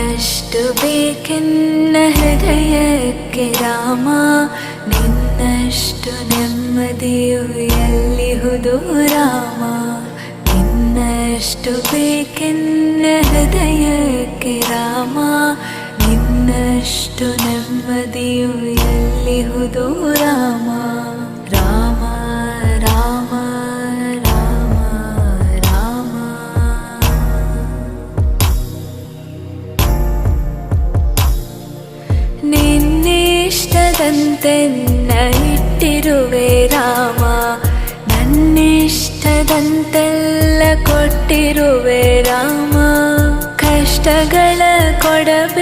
ನಿನ್ನಷ್ಟು ಬೇಕೆನ್ನ ಹೃದಯಕ್ಕೆ ರಾಮ, ನಿನ್ನಷ್ಟು ನೆಮ್ಮದಿಯು ಎಲ್ಲಿಹುದು ರಾಮ. ನಿನ್ನಷ್ಟು ಬೇಕೆನ್ನ ಹೃದಯಕ್ಕೆ ರಾಮ, ನಿನ್ನಷ್ಟು ನೆಮ್ಮದಿಯು ಎಲ್ಲಿಹುದು ರಾಮ. ರಾಮ ರಾಮ ರಾಮ ರಾಮ. ನಿನ್ನಿಷ್ಟದಂತೆನ್ನ ಇಟ್ಟಿರುವೆ ರಾಮ, ನನ್ನಿಷ್ಟದಂತೆಲ್ಲ ಕೊಟ್ಟಿರುವೆ ರಾಮ. ಕಷ್ಟಗಳ ಕೊಡಬೇಡ